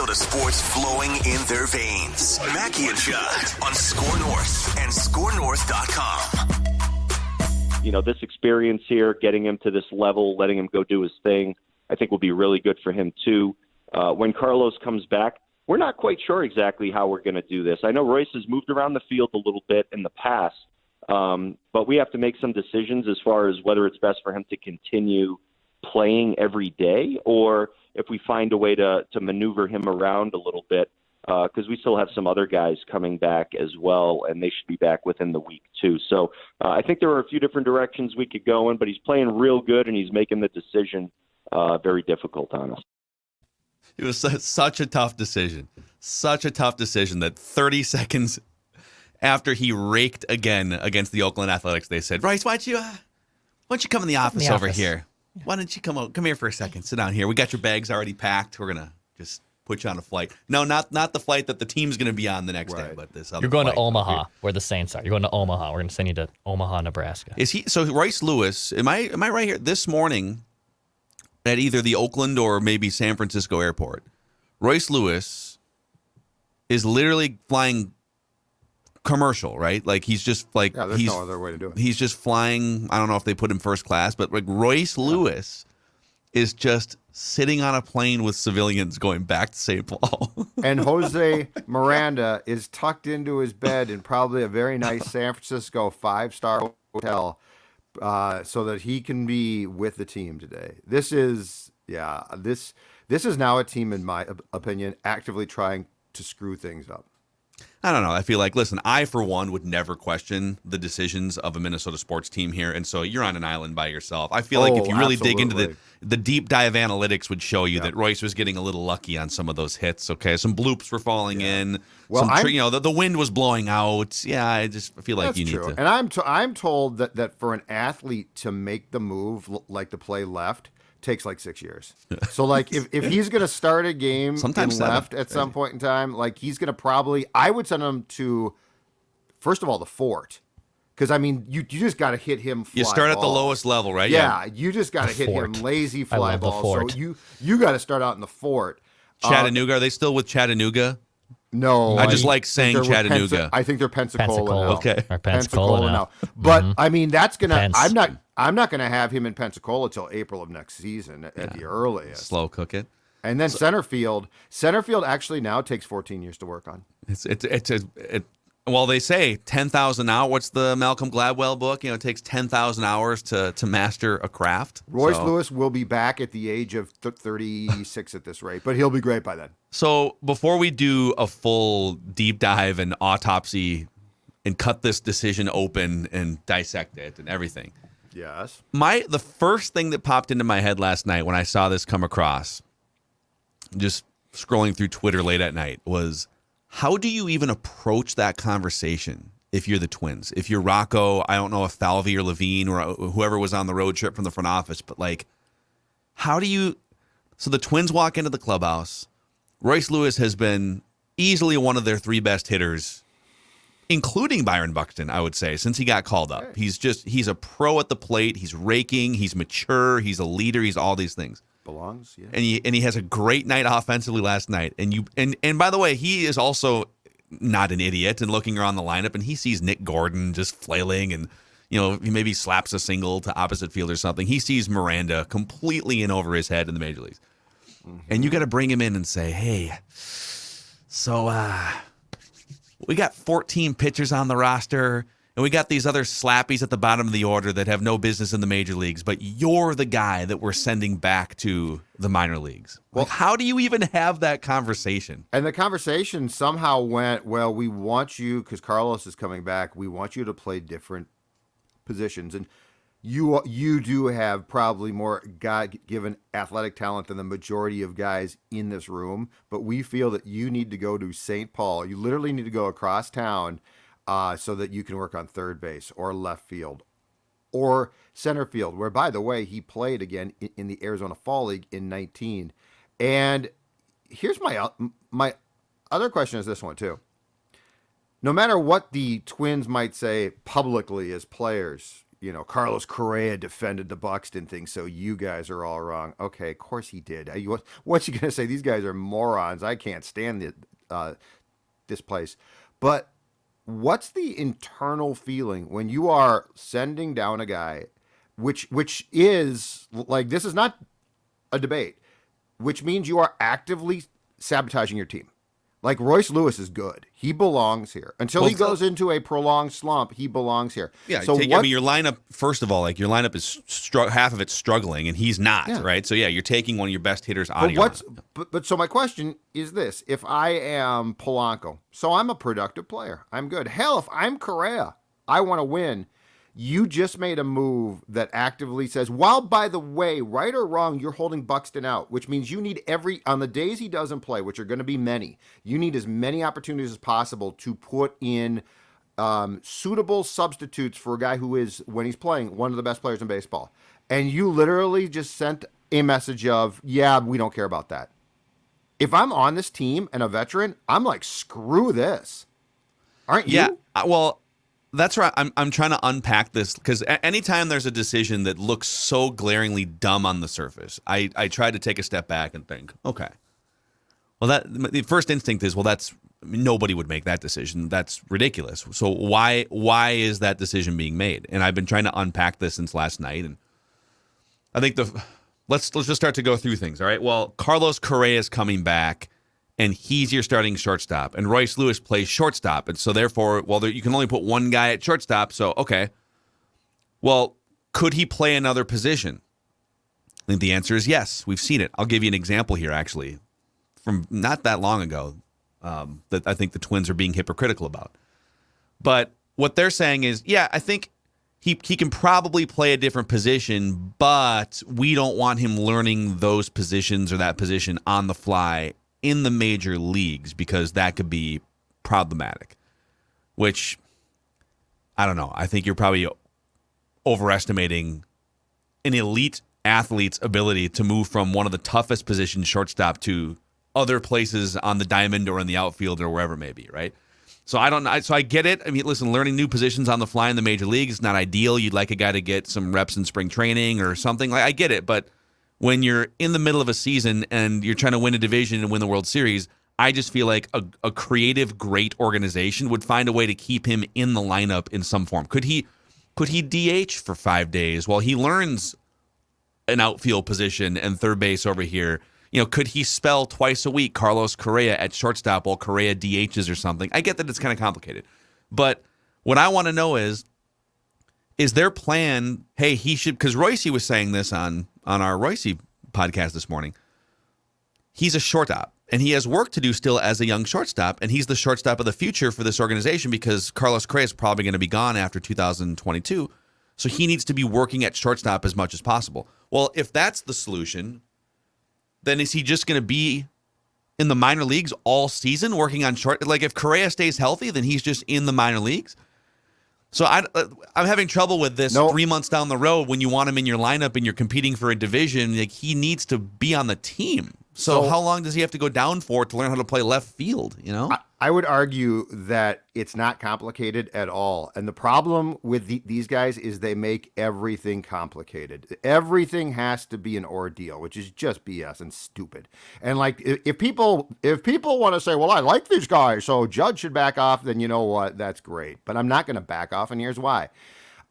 Minnesota sports flowing in their veins. Mackie and Judd on Score North and ScoreNorth.com. This experience here, getting him to this level, letting him go do his thing, I think will be really good for him too. When Carlos comes back, we're not quite sure exactly how we're going to do this. I know Royce has moved around the field a little bit in the past, but we have to make some decisions as far as whether it's best for him to continue playing every day or if we find a way to maneuver him around a little bit, because we still have some other guys coming back as well, and they should be back within the week too. So I think there are a few different directions we could go in, but he's playing real good, and he's making the decision very difficult on us. It was such a tough decision. Such a tough decision that 30 seconds after he raked again against the Oakland Athletics, they said, Royce, why don't you come in the office over here? Why don't you come here for a second? Sit down here. We got your bags already packed. We're going to just put you on a flight. No, not the flight that the team's going to be on the next day, but this other You're going flight to Omaha, where the Saints are. You're going to Omaha. We're going to send you to Omaha, Nebraska. So Royce Lewis, am I right here? This morning at either the Oakland or maybe San Francisco airport, Royce Lewis is literally flying commercial, right? Like he's just like there's no other way to do it. He's just flying. I don't know if they put him first class, but like Royce Lewis is just sitting on a plane with civilians going back to St. Paul. And Jose Miranda is tucked into his bed in probably a very nice San Francisco 5-star hotel, so that he can be with the team today. This is now a team, in my opinion, actively trying to screw things up. I don't know. I feel like, listen, I, for one, would never question the decisions of a Minnesota sports team here. And so you're on an island by yourself. I feel like if you really dig into the deep dive analytics would show you that Royce was getting a little lucky on some of those hits. Okay. Some bloops were falling in. Well, the wind was blowing out. Yeah. I just feel like you need to. And I'm told that for an athlete to make the move, like to play left, takes like 6 years. So like if he's going to start a game sometimes in left at some point in time, like he's going to probably, I would send him to, first of all, the fort. Because, I mean, you just got to hit him fly You start balls. At the lowest level, right? Yeah, you just got to hit him lazy fly balls. So you got to start out in the fort. Chattanooga, are they still with Chattanooga? No. I just like saying Chattanooga. I think they're Pensacola now. Okay. Or Pensacola now. But, I mean, that's going to, I'm not going to have him in Pensacola till April of next season at the earliest. Slow cook it. And then center field actually now takes 14 years to work on. Well, they say 10,000 hours. What's the Malcolm Gladwell book? It takes 10,000 hours to master a craft. Royce Lewis will be back at the age of 36 at this rate, but he'll be great by then. So before we do a full deep dive and autopsy and cut this decision open and dissect it and everything. Yes. The first thing that popped into my head last night when I saw this come across, just scrolling through Twitter late at night, was how do you even approach that conversation if you're the Twins? If you're Rocco, I don't know if Falvey or Levine or whoever was on the road trip from the front office, but like, how do you... So the Twins walk into the clubhouse. Royce Lewis has been easily one of their three best hitters, including Byron Buxton, I would say, since he got called up. He's a pro at the plate. He's raking. He's mature. He's a leader. He's all these things. Belongs, yeah. And he has a great night offensively last night. And by the way, he is also not an idiot and looking around the lineup, and he sees Nick Gordon just flailing, and he maybe slaps a single to opposite field or something. He sees Miranda completely in over his head in the major leagues. Mm-hmm. And you got to bring him in and say, hey, so we got 14 pitchers on the roster, and we got these other slappies at the bottom of the order that have no business in the major leagues, but you're the guy that we're sending back to the minor leagues. Well, how do you even have that conversation? And the conversation somehow went, well, we want you, because Carlos is coming back, we want you to play different positions. And you do have probably more God-given athletic talent than the majority of guys in this room, but we feel that you need to go to St. Paul. You literally need to go across town so that you can work on third base or left field or center field, where, by the way, he played again in the Arizona Fall League in 19. And here's my other question is this one, too. No matter what the Twins might say publicly as players, Carlos Correa defended the Buxton thing, so you guys are all wrong. Okay, of course he did. What's he going to say? These guys are morons. I can't stand this place. But what's the internal feeling when you are sending down a guy, which is like, this is not a debate, which means you are actively sabotaging your team. Like, Royce Lewis is good. He belongs here. Until he goes into a prolonged slump, he belongs here. Yeah, so your lineup, first of all, like, your lineup is half of it's struggling, and he's not, right? So, yeah, you're taking one of your best hitters out of your lineup. But so my question is this. If I am Polanco, so I'm a productive player. I'm good. Hell, if I'm Correa, I want to win. You just made a move that actively says, while, by the way, right or wrong, you're holding Buxton out, which means you need on the days he doesn't play, which are going to be many, you need as many opportunities as possible to put in suitable substitutes for a guy who is, when he's playing, one of the best players in baseball. And you literally just sent a message of, yeah, we don't care about that. If I'm on this team and a veteran, I'm like, screw this. Aren't you? Yeah, well, that's right. I'm trying to unpack this because anytime there's a decision that looks so glaringly dumb on the surface, I try to take a step back and think, okay, well, the first instinct is, well, nobody would make that decision. That's ridiculous. So why is that decision being made? And I've been trying to unpack this since last night, and I think let's just start to go through things. All right. Well, Carlos Correa is coming back, and he's your starting shortstop, and Royce Lewis plays shortstop, and so therefore, you can only put one guy at shortstop. So okay, well, could he play another position? I think the answer is yes. We've seen it. I'll give you an example here, actually, from not that long ago, that I think the Twins are being hypocritical about. But what they're saying is, yeah, I think he can probably play a different position, but we don't want him learning those positions or that position on the fly in the major leagues because that could be problematic, which I don't know. I think you're probably overestimating an elite athlete's ability to move from one of the toughest positions, shortstop, to other places on the diamond or in the outfield or wherever it may be, right? So I get it. I mean, listen, learning new positions on the fly in the major league is not ideal. You'd like a guy to get some reps in spring training or something. I get it, but when you're in the middle of a season and you're trying to win a division and win the World Series, I just feel like a creative, great organization would find a way to keep him in the lineup in some form. Could he DH for 5 days while he learns an outfield position and third base over here? Could he spell twice a week Carlos Correa at shortstop while Correa DHs or something? I get that it's kind of complicated. But what I want to know is their plan, hey, he should, because Royce was saying this on our Royce podcast this morning. He's a shortstop, and he has work to do still as a young shortstop, and he's the shortstop of the future for this organization because Carlos Correa is probably going to be gone after 2022, so he needs to be working at shortstop as much as possible. Well, if that's the solution, then is he just going to be in the minor leagues all season working on short? Like, if Correa stays healthy, then he's just in the minor leagues? So I'm having trouble with this 3 months down the road when you want him in your lineup and you're competing for a division. Like, he needs to be on the team. So how long does he have to go down for to learn how to play left field? I would argue that it's not complicated at all. And the problem with these guys is they make everything complicated. Everything has to be an ordeal, which is just BS and stupid. And like, if people want to say, well, I like these guys, so Judge should back off, then you know what? That's great. But I'm not going to back off, and here's why.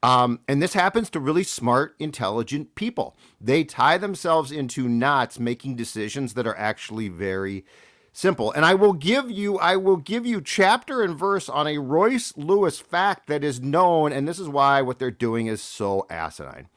And this happens to really smart, intelligent people. They tie themselves into knots making decisions that are actually very simple. And I will give you chapter and verse on a Royce Lewis fact that is known, and this is why what they're doing is so asinine.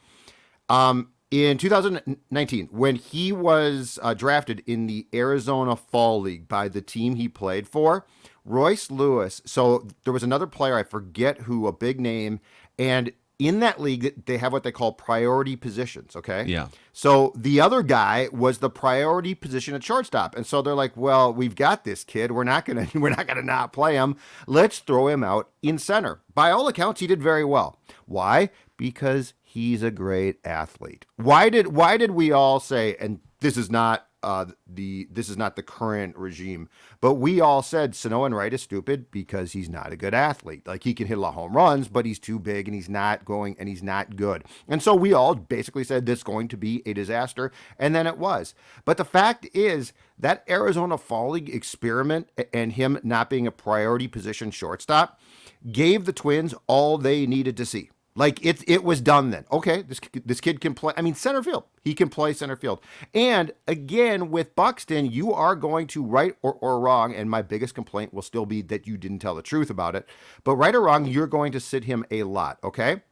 In 2019, when he was drafted in the Arizona Fall League by the team he played for, Royce Lewis, so there was another player, I forget who, a big name, and in that league, they have what they call priority positions, okay? Yeah. So the other guy was the priority position at shortstop. And so they're like, well, we've got this kid. We're not gonna not play him. Let's throw him out in center. By all accounts, he did very well. Why? Because he's a great athlete. Why did we all say, and this is not this is not the current regime. But we all said Sanoa and Wright is stupid because he's not a good athlete. Like, he can hit a lot of home runs, but he's too big and he's not good. And so we all basically said this is going to be a disaster, and then it was. But the fact is that Arizona Fall League experiment and him not being a priority position shortstop gave the Twins all they needed to see. Like, it was done then. Okay, this kid can play. I mean, center field. He can play center field. And again, with Buxton, you are going to, right or wrong, and my biggest complaint will still be that you didn't tell the truth about it, but right or wrong, you're going to sit him a lot, okay?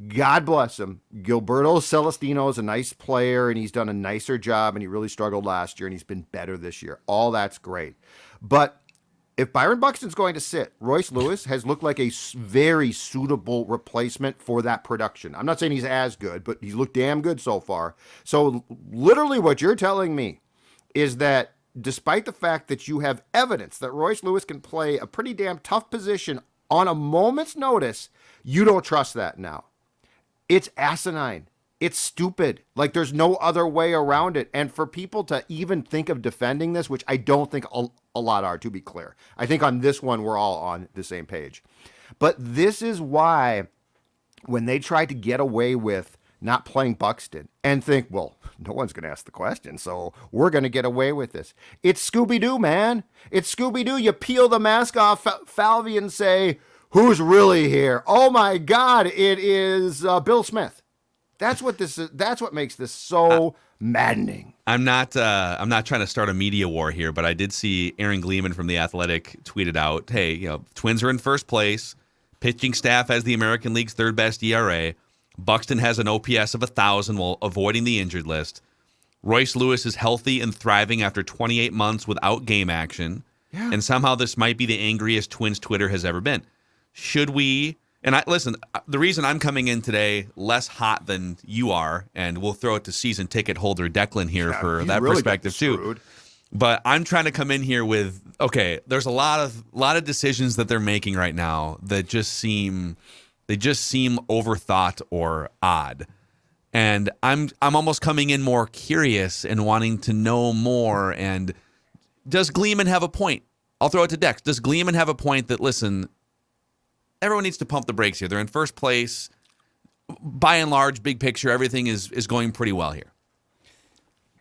God bless him. Gilberto Celestino is a nice player, and he's done a nicer job, and he really struggled last year, and he's been better this year. All that's great. But if Byron Buxton's going to sit, Royce Lewis has looked like a very suitable replacement for that production. I'm not saying he's as good, but he's looked damn good so far. So literally what you're telling me is that despite the fact that you have evidence that Royce Lewis can play a pretty damn tough position on a moment's notice, you don't trust that now. It's asinine. It's stupid. Like, there's no other way around it. And for people to even think of defending this, which I don't think a lot are, to be clear. I think on this one, we're all on the same page. But this is why when they try to get away with not playing Buxton and think, well, no one's going to ask the question, so we're going to get away with this. It's Scooby-Doo, man. It's Scooby-Doo. You peel the mask off Falvey and say, who's really here? Oh, my God, it is Bill Smith. That's what this is. That's what makes this so maddening. I'm not trying to start a media war here, but I did see Aaron Gleeman from The Athletic tweeted out, hey, Twins are in first place. Pitching staff has the American League's third best ERA. Buxton has an OPS of 1,000 while avoiding the injured list. Royce Lewis is healthy and thriving after 28 months without game action. Yeah. And somehow this might be the angriest Twins Twitter has ever been. Should we... And listen, the reason I'm coming in today less hot than you are, and we'll throw it to season ticket holder Declan here for that really perspective too. But I'm trying to come in here with, okay, there's a lot of decisions that they're making right now that just seem overthought or odd. And I'm almost coming in more curious and wanting to know more. And does Gleeman have a point? I'll throw it to Dex. Does Gleeman have a point that, listen, everyone needs to pump the brakes here. They're in first place. By and large, big picture, everything is going pretty well here.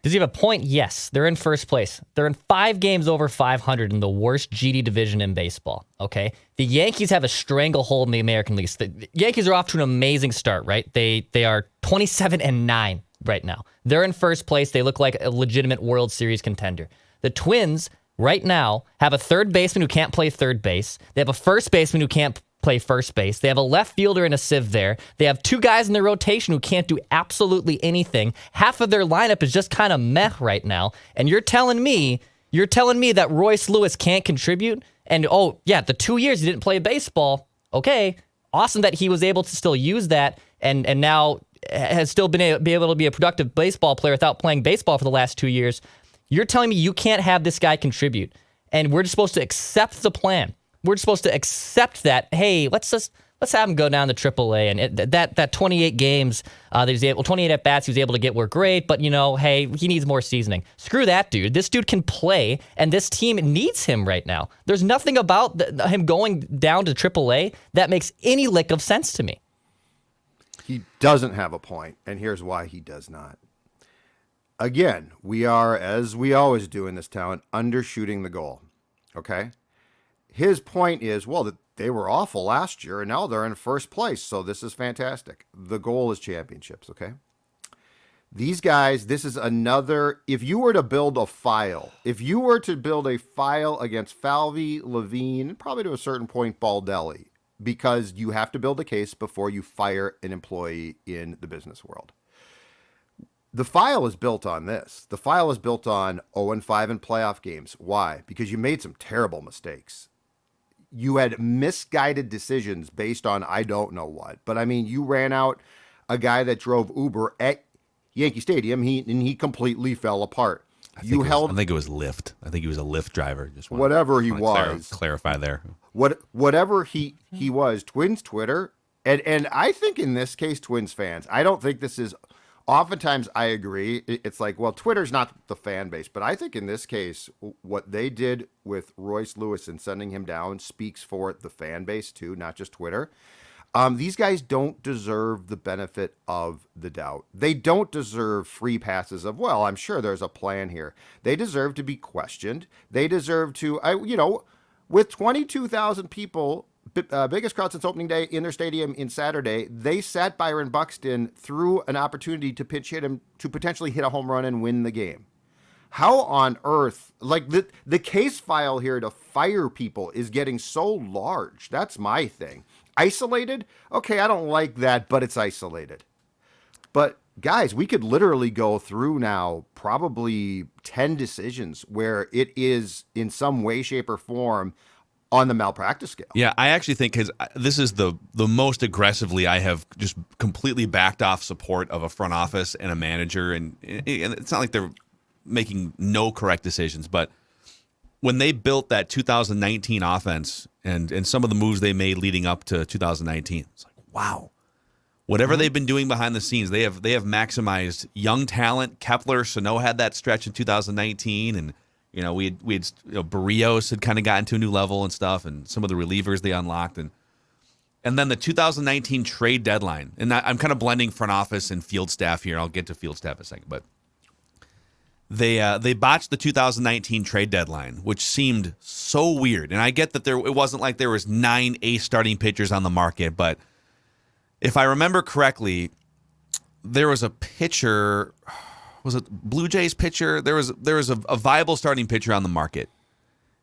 Does he have a point? Yes. They're in first place. They're in 5 games over 500 in the worst GD division in baseball. Okay? The Yankees have a stranglehold in the American League. The Yankees are off to an amazing start, right? They are 27-9 right now. They're in first place. They look like a legitimate World Series contender. The Twins right now have a third baseman who can't play third base. They have a first baseman who can't play first base. They have a left fielder and a sieve there. They have 2 guys in their rotation who can't do absolutely anything. Half of their lineup is just kind of meh right now. And you're telling me that Royce Lewis can't contribute? And oh yeah, the 2 years he didn't play baseball. Okay, awesome that he was able to still use that and now has still be able to be a productive baseball player without playing baseball for the last 2 years. You're telling me you can't have this guy contribute, and we're just supposed to accept the plan. We're supposed to accept that, hey, let's have him go down to AAA, and that 28 games that he's able, 28 at bats he was able to get were great, but hey, he needs more seasoning. Screw that, dude. This dude can play, and this team needs him right now. There's nothing about him going down to AAA that makes any lick of sense to me. He doesn't have a point, and here's why he does not. Again, we are, as we always do in this town, undershooting the goal. Okay? His point is, well, that they were awful last year, and now they're in first place, so this is fantastic. The goal is championships, okay? These guys, this is another, if you were to build a file against Falvey, Levine, and probably to a certain point Baldelli, because you have to build a case before you fire an employee in the business world. The file is built on this. The file is built on 0-5 in playoff games. Why? Because you made some terrible mistakes. You had misguided decisions based on I don't know what. But, I mean, you ran out a guy that drove Uber at Yankee Stadium, and he completely fell apart. I think it was Lyft. I think he was a Lyft driver. Whatever he was. Clarify there. Whatever he was, Twins Twitter, and I think in this case, Twins fans, I don't think this is oftentimes I agree. It's like, well, Twitter's not the fan base, but I think in this case, what they did with Royce Lewis and sending him down speaks for the fan base too, not just Twitter. These guys don't deserve the benefit of the doubt. They don't deserve free passes of, well, I'm sure there's a plan here. They deserve to be questioned. They deserve to, with 22,000 people, biggest crowd since opening day in their stadium in Saturday, they sat Byron Buxton through an opportunity to pitch hit him to potentially hit a home run and win the game. How on earth, like the case file here to fire people is getting so large. That's my thing. Isolated? Okay, I don't like that, but it's isolated. But guys, we could literally go through now probably 10 decisions where it is in some way, shape, or form on the malpractice scale. Yeah, I actually think because this is the most aggressively I have just completely backed off support of a front office and a manager, and it's not like they're making no correct decisions, but when they built that 2019 offense and some of the moves they made leading up to 2019, it's like, wow. Whatever they've been doing behind the scenes, they have maximized young talent. Kepler, Sano had that stretch in 2019, and we had Barrios had kind of gotten to a new level and stuff, and some of the relievers they unlocked, and then the 2019 trade deadline. And I'm kind of blending front office and field staff here. I'll get to field staff in a second, but they botched the 2019 trade deadline, which seemed so weird. And I get that it wasn't like there was 9 ace starting pitchers on the market, but if I remember correctly, there was a pitcher. Was it Blue Jays pitcher? There was a viable starting pitcher on the market,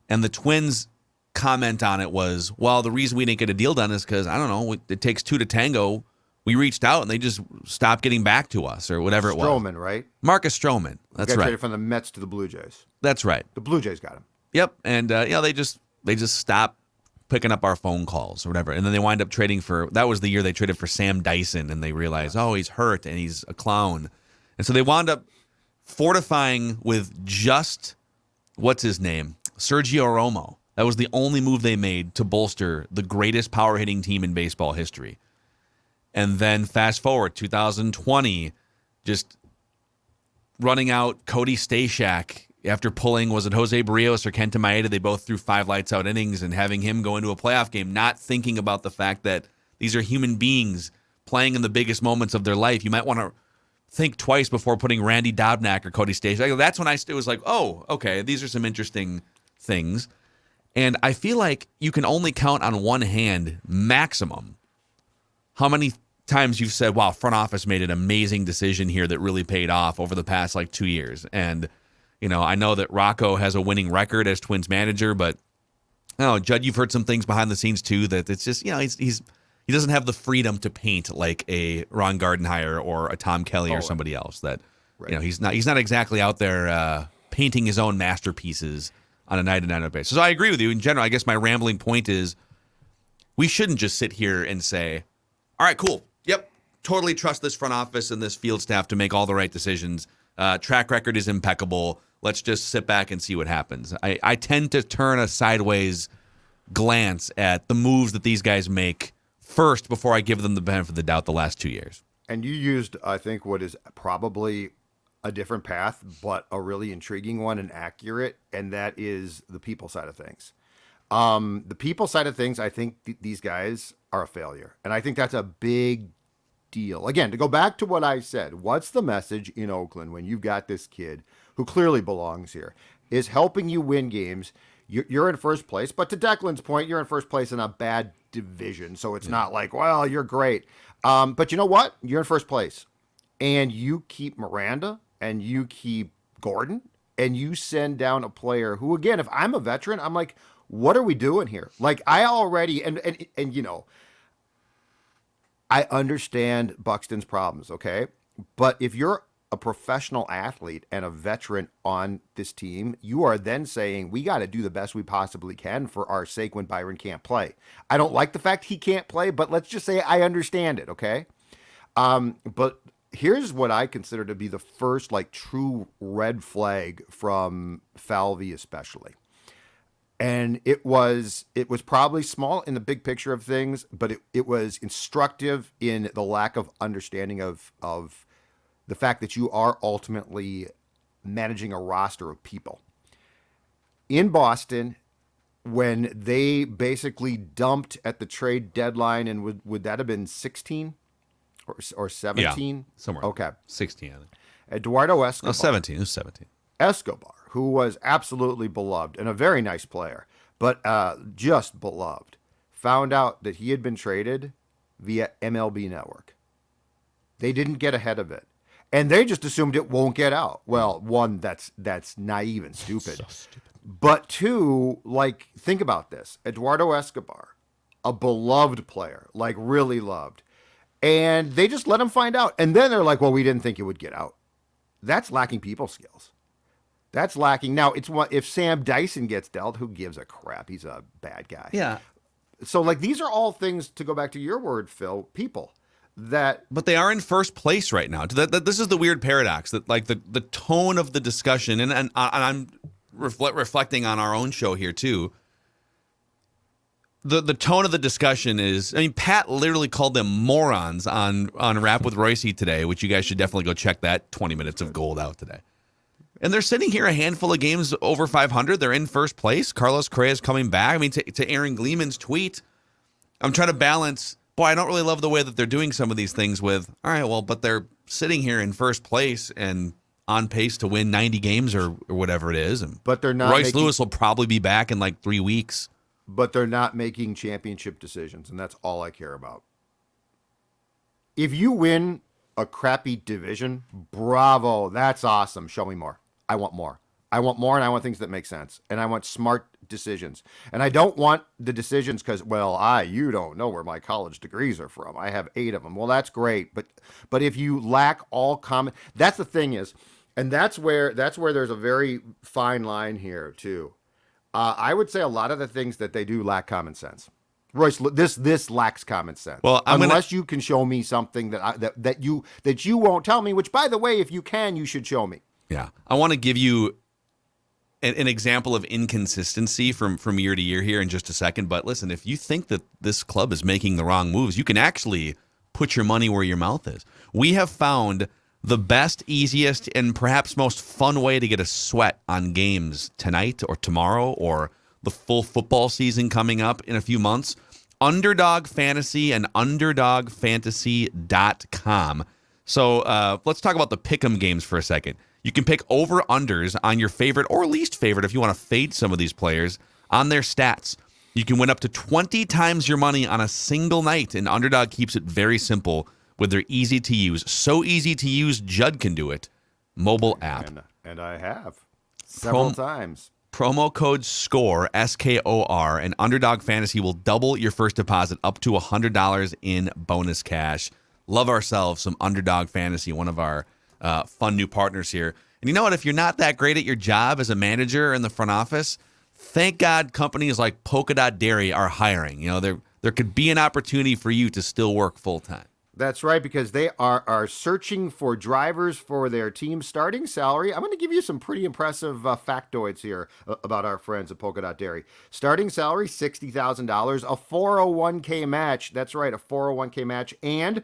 and the Twins' comment on it was, well, the reason we didn't get a deal done is because, I don't know, it takes 2 to tango. We reached out and they just stopped getting back to us, or whatever it was. Stroman, right? Marcus Stroman. That's right. Traded from the Mets to the Blue Jays. That's right. The Blue Jays got him. Yep, and they just stopped picking up our phone calls or whatever, and then they wind up trading for. That was the year they traded for Sam Dyson, and they realized, oh, he's hurt and he's a clown, and so they wound up fortifying with just what's his name, Sergio Romo. That was the only move they made to bolster the greatest power hitting team in baseball history. And then fast forward 2020, just running out Cody Stashak after pulling, was it Jose Barrios or Kenta Maeda? They both threw 5 lights out innings, and having him go into a playoff game, not thinking about the fact that these are human beings playing in the biggest moments of their life. You might want to think twice before putting Randy Dobnak or Cody Stashak. That's when it was like, oh, okay, these are some interesting things. And I feel like you can only count on one hand, maximum, how many times you've said, wow, front office made an amazing decision here that really paid off over the past 2 years. And, I know that Rocco has a winning record as Twins manager, but Judd, you've heard some things behind the scenes too, that it's just, he doesn't have the freedom to paint like a Ron Gardenhire or a Tom Kelly or somebody else that, right. He's not exactly out there painting his own masterpieces on a night-to-night basis. So I agree with you in general. I guess my rambling point is we shouldn't just sit here and say, all right, cool. Yep, totally trust this front office and this field staff to make all the right decisions. Track record is impeccable. Let's just sit back and see what happens. I tend to turn a sideways glance at the moves that these guys make first before I give them the benefit of the doubt the last 2 years. And you used, I think, what is probably a different path, but a really intriguing one and accurate, and that is the people side of things. The people side of things, I think these guys are a failure. And I think that's a big deal. Again, to go back to what I said, what's the message in Oakland when you've got this kid who clearly belongs here, is helping you win games? You're in first place, but to Declan's point, you're in first place in a bad division. So it's not like, well, you're great. But you know what? You're in first place. And you keep Miranda and you keep Gordon and you send down a player who, again, if I'm a veteran, I'm like, what are we doing here? Like, I already, and I understand Buxton's problems, okay? But if you're a professional athlete and a veteran on this team, you are then saying, we got to do the best we possibly can for our sake when Byron can't play. I don't like the fact he can't play, but let's just say I understand it, okay? But here's what I consider to be the first, true red flag from Falvey especially. And it was probably small in the big picture of things, but it was instructive in the lack of understanding of the fact that you are ultimately managing a roster of people. In Boston, when they basically dumped at the trade deadline, and would that have been 16 or 17? Yeah, somewhere. Okay. 16, I think. Eduardo Escobar. No, 17. It was 17. Escobar, who was absolutely beloved and a very nice player, but just beloved, found out that he had been traded via MLB Network. They didn't get ahead of it. And they just assumed it won't get out. Well, one, that's naive and stupid. So stupid. But two, like, think about this. Eduardo Escobar, a beloved player, like really loved. And they just let him find out. And then they're like, well, we didn't think it would get out. That's lacking people skills. That's lacking. Now, it's what if Sam Dyson gets dealt, who gives a crap? He's a bad guy. Yeah. So, like, these are all things, to go back to your word, Phil, people that. But they are in first place right now. This is the weird paradox that, like, the tone of the discussion, and I'm reflecting on our own show here too. The tone of the discussion is, I mean, Pat literally called them morons on Rap with Royce today, which you guys should definitely go check that 20 minutes of gold out today. And they're sitting here a handful of games over 500. They're in first place. Carlos Correa is coming back. I mean, to Aaron Gleeman's tweet, I'm trying to balance, boy, I don't really love the way that they're doing some of these things with, all right, well, but they're sitting here in first place and on pace to win 90 games or whatever it is. And but they're not. Royce Lewis will probably be back in like 3 weeks. But they're not making championship decisions, and that's all I care about. If you win a crappy division, bravo, that's awesome. Show me more. I want more. I want more, and I want things that make sense. And I want smart decisions. And I don't want the decisions because, well, you don't know where my college degrees are from. I have 8 of them. Well, that's great. But if you lack all common, that's the thing is, and that's where there's a very fine line here too. I would say a lot of the things that they do lack common sense. Royce, this lacks common sense. Well, unless you can show me something that you won't tell me. Which, by the way, if you can, you should show me. Yeah, I want to give you an example of inconsistency from year to year here in just a second. But listen, if you think that this club is making the wrong moves, you can actually put your money where your mouth is. We have found the best, easiest, and perhaps most fun way to get a sweat on games tonight or tomorrow or the full football season coming up in a few months. Underdog Fantasy and UnderdogFantasy.com. So let's talk about the pick'em games for a second. You can pick over-unders on your favorite or least favorite if you want to fade some of these players on their stats. You can win up to 20 times your money on a single night, and Underdog keeps it very simple with their easy-to-use, so easy-to-use, Judd can do it, mobile app. And I have several times. Promo code SCORE, S-K-O-R, and Underdog Fantasy will double your first deposit up to $100 in bonus cash. Love ourselves some Underdog Fantasy, one of our fun new partners here. And you know what? If you're not that great at your job as a manager in the front office, thank God companies like Polka Dot Dairy are hiring. You know, there could be an opportunity for you to still work full-time. That's right, because they are searching for drivers for their team's starting salary. I'm going to give you some pretty impressive factoids here about our friends at Polka Dot Dairy. Starting salary, $60,000, a 401k match. That's right, a 401k match, and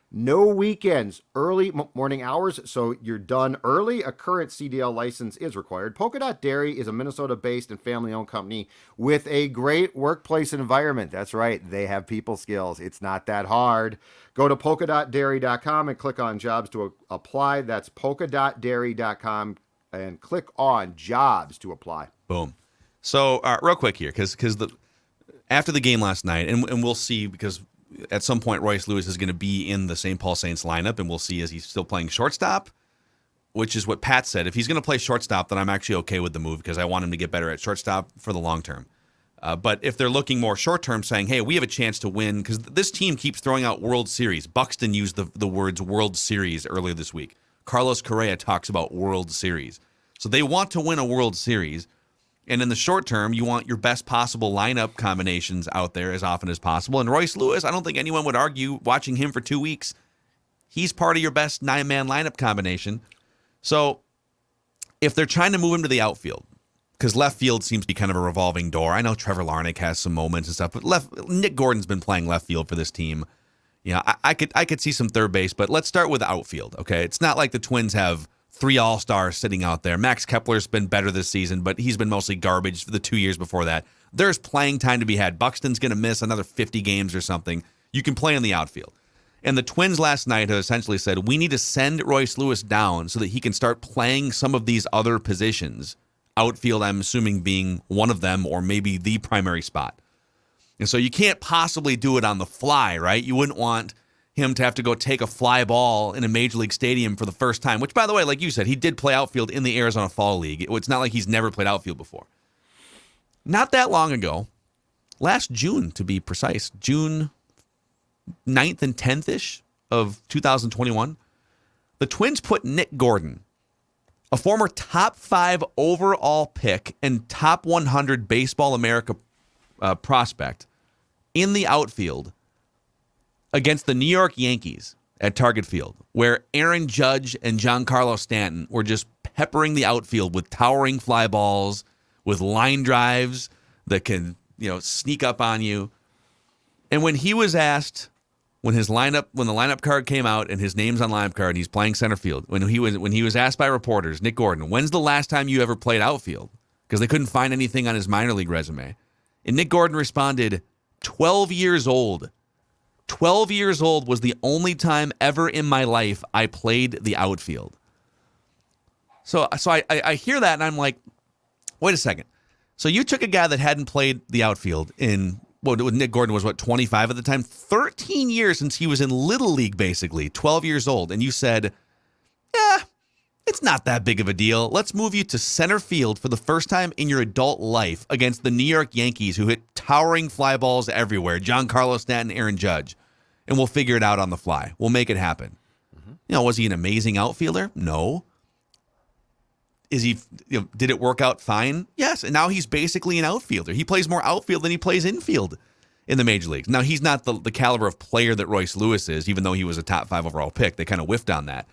no weekends, early morning hours, so you're done early. A current CDL license is required. Polka Dot Dairy is a Minnesota-based and family-owned company with a great workplace environment. That's right, they have people skills. It's not that hard. Go to polkadotdairy.com and click on jobs to apply. That's polkadotdairy.com and click on jobs to apply. Boom. So real quick here, because after the game last night, and we'll see, because at some point Royce Lewis is going to be in the St. Paul Saints lineup, and we'll see as he's still playing shortstop, which is what Pat said. If he's going to play shortstop, then I'm actually okay with the move because I want him to get better at shortstop for the long term. But if they're looking more short term, saying, hey, we have a chance to win, because this team keeps throwing out World Series. Buxton used the words World Series earlier this week. Carlos Correa talks about World Series. So they want to win a World Series. And in the short term, you want your best possible lineup combinations out there as often as possible. And Royce Lewis, I don't think anyone would argue, watching him for 2 weeks, he's part of your best 9-man lineup combination. So if they're trying to move him to the outfield, because left field seems to be kind of a revolving door. I know Trevor Larnach has some moments and stuff, but Nick Gordon's been playing left field for this team, I could see some third base, but let's start with outfield, okay? It's not like the Twins have 3 all-stars sitting out there. Max Kepler's been better this season, but he's been mostly garbage for the 2 years before that. There's playing time to be had. Buxton's going to miss another 50 games or something. You can play in the outfield. And the Twins last night have essentially said, we need to send Royce Lewis down so that he can start playing some of these other positions. Outfield, I'm assuming, being one of them or maybe the primary spot. And so you can't possibly do it on the fly, right? You wouldn't want him to have to go take a fly ball in a major league stadium for the first time, which, by the way, like you said, he did play outfield in the Arizona Fall League. It's not like he's never played outfield before. Not that long ago, last June to be precise, June 9th and 10th-ish of 2021, the Twins put Nick Gordon, a former top 5 overall pick and top 100 Baseball America prospect, in the outfield against the New York Yankees at Target Field, where Aaron Judge and Giancarlo Stanton were just peppering the outfield with towering fly balls, with line drives that can, sneak up on you. And when he was asked, when the lineup card came out and his name's on lineup card and he's playing center field, when he was asked by reporters, Nick Gordon, when's the last time you ever played outfield? Because they couldn't find anything on his minor league resume. And Nick Gordon responded, 12 years old. 12 years old was the only time ever in my life I played the outfield. So I hear that and I'm like, wait a second. So you took a guy that hadn't played the outfield Nick Gordon was 25 at the time? 13 years since he was in Little League, basically, 12 years old. And you said, it's not that big of a deal. Let's move you to center field for the first time in your adult life against the New York Yankees, who hit towering fly balls everywhere, Giancarlo Stanton, Aaron Judge. And we'll figure it out on the fly. We'll make it happen. Mm-hmm. Was he an amazing outfielder? No. Is he? Did it work out fine? Yes. And now he's basically an outfielder. He plays more outfield than he plays infield in the major leagues. Now, he's not the caliber of player that Royce Lewis is, even though he was a top 5 overall pick. They kind of whiffed on that.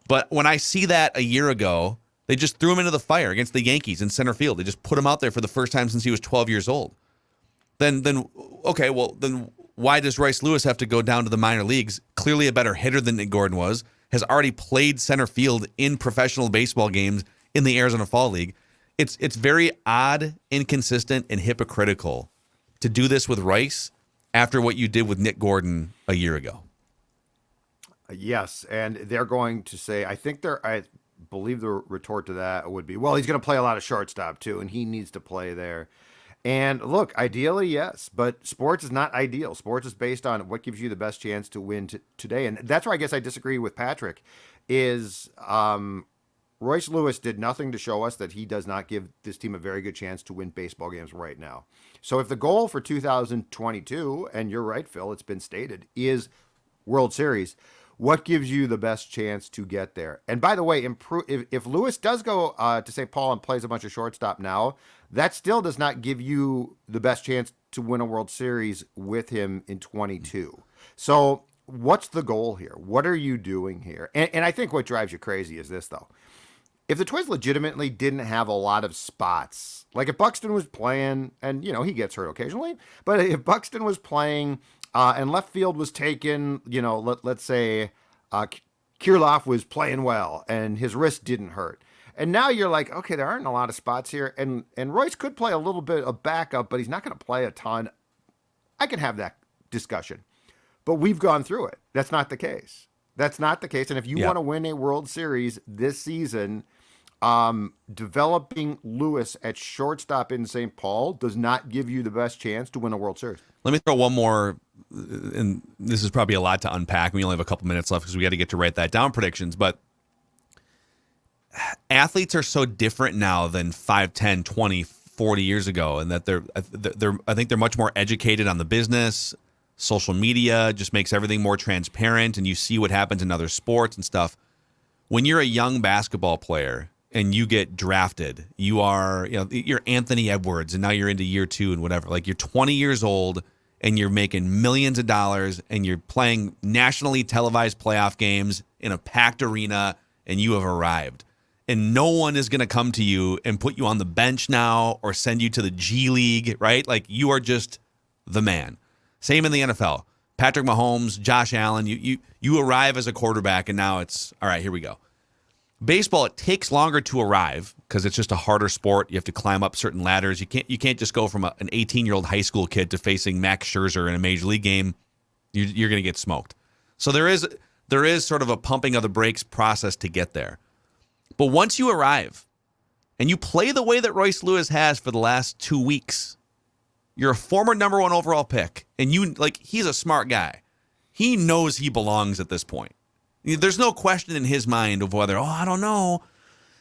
But when I see that a year ago, they just threw him into the fire against the Yankees in center field. They just put him out there for the first time since he was 12 years old. Then why does Royce Lewis have to go down to the minor leagues? Clearly a better hitter than Nick Gordon was, has already played center field in professional baseball games in the Arizona Fall League. It's very odd, inconsistent, and hypocritical to do this with Royce after what you did with Nick Gordon a year ago. Yes, and they're going to say, I believe the retort to that would be, well, he's going to play a lot of shortstop too, and he needs to play there. And look, ideally, yes, but sports is not ideal. Sports is based on what gives you the best chance to win today. And that's where I guess I disagree with Patrick, is Royce Lewis did nothing to show us that he does not give this team a very good chance to win baseball games right now. So if the goal for 2022, and you're right, Phil, it's been stated, is World Series, what gives you the best chance to get there? And by the way, if Lewis does go to St. Paul and plays a bunch of shortstop now, that still does not give you the best chance to win a World Series with him in 22. So what's the goal here? What are you doing here? And I think what drives you crazy is this, though. If the Twins legitimately didn't have a lot of spots, like if Buxton was playing, and, he gets hurt occasionally, but if Buxton was playing and left field was taken, let's say Kirilloff was playing well and his wrist didn't hurt. And now you're like, okay, there aren't a lot of spots here. And Royce could play a little bit of backup, but he's not going to play a ton. I can have that discussion. But we've gone through it. That's not the case. And if you want to win a World Series this season, developing Lewis at shortstop in St. Paul does not give you the best chance to win a World Series. Let me throw one more, and this is probably a lot to unpack. We only have a couple minutes left because we got to get to write that down, predictions. But athletes are so different now than 5, 10, 20, 40 years ago, and that I think they're much more educated on the business. Social media just makes everything more transparent, and you see what happens in other sports and stuff. When you're a young basketball player and you get drafted, you're Anthony Edwards, and now you're into year 2 and whatever. Like, you're 20 years old and you're making millions of dollars and you're playing nationally televised playoff games in a packed arena, and you have arrived. And no one is going to come to you and put you on the bench now or send you to the G League, right? Like, you are just the man. Same in the NFL. Patrick Mahomes, Josh Allen, you arrive as a quarterback, and now it's, all right, here we go. Baseball, it takes longer to arrive because it's just a harder sport. You have to climb up certain ladders. You can't just go from an 18-year-old high school kid to facing Max Scherzer in a major league game. You're going to get smoked. So there is sort of a pumping of the brakes process to get there. But once you arrive and you play the way that Royce Lewis has for the last 2 weeks, you're a former number 1 overall pick, and he's a smart guy. He knows he belongs at this point. There's no question in his mind of whether, I don't know.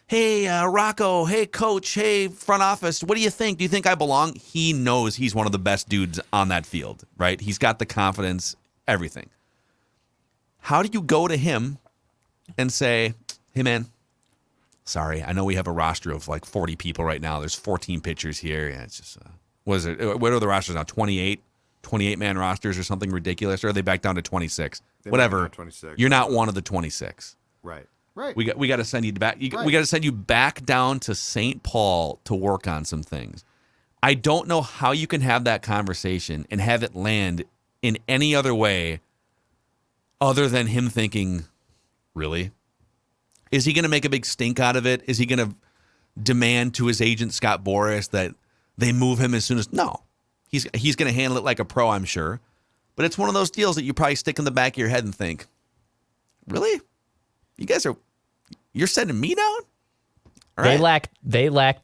Hey, Rocco. Hey, coach. Hey, front office. What do you think? Do you think I belong? He knows he's one of the best dudes on that field, right? He's got the confidence, everything. How do you go to him and say, hey, man, sorry, I know we have a roster of like 40 people right now. There's 14 pitchers here. Yeah, it's just, what are the rosters now? 28-man rosters or something ridiculous? Or are they back down to 26? Whatever. 26. You're not one of the 26. Right. We got to send you back. We got to send you back down to St. Paul to work on some things. I don't know how you can have that conversation and have it land in any other way other than him thinking, really? Is he going to make a big stink out of it? Is he going to demand to his agent, Scott Boras, that they move him as soon as... No. He's going to handle it like a pro, I'm sure. But it's one of those deals that you probably stick in the back of your head and think, really? You're sending me down? All right. They lack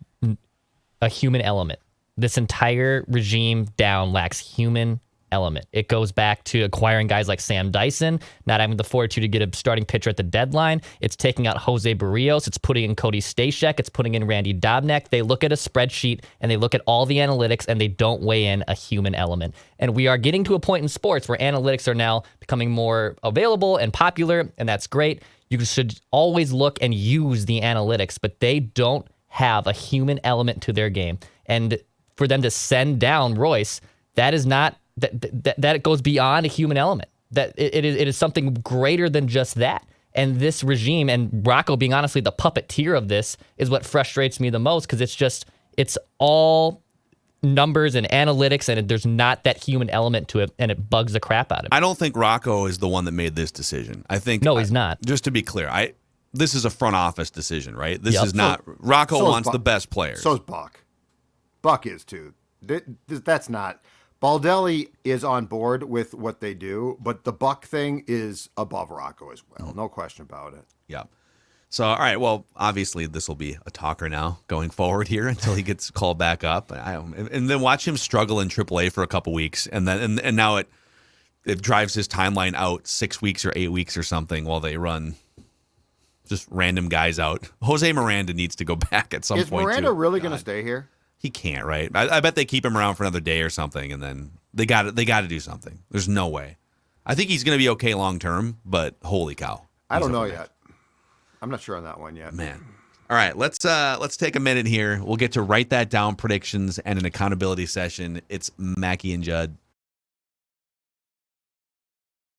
a human element. This entire regime down lacks human element. It goes back to acquiring guys like Sam Dyson, not having the fortitude to get a starting pitcher at the deadline. It's taking out Jose Barrios. It's putting in Cody Stashek. It's putting in Randy Dobnak. They look at a spreadsheet and they look at all the analytics and they don't weigh in a human element. And we are getting to a point in sports where analytics are now becoming more available and popular, and that's great. You should always look and use the analytics, but they don't have a human element to their game. And for them to send down Royce, that is not that it goes beyond a human element. That it is something greater than just that. And this regime, and Rocco being honestly the puppeteer of this, is what frustrates me the most, because it's all numbers and analytics, and there's not that human element to it, and it bugs the crap out of me. I don't think Rocco is the one that made this decision. I think no, he's not. Just to be clear, this is a front office decision, right? This is not Rocco wants the best players. So is Buck. Buck is too. That's not. Baldelli is on board with what they do, but the Buck thing is above Rocco as well. No question about it. Yeah. So, all right. Well, obviously, this will be a talker now going forward here until he gets called back up, and then watch him struggle in AAA for a couple weeks, and then and now it drives his timeline out 6 weeks or 8 weeks or something while they run just random guys out. Jose Miranda needs to go back at some point. Is Miranda really going to stay here? He can't, right? I bet they keep him around for another day or something, and then they got to do something. There's no way. I think he's going to be okay long term, but holy cow, I don't know yet. I'm not sure on that one yet. Man. All right, let's take a minute here. We'll get to write that down predictions and an accountability session. It's Mackie and Judd.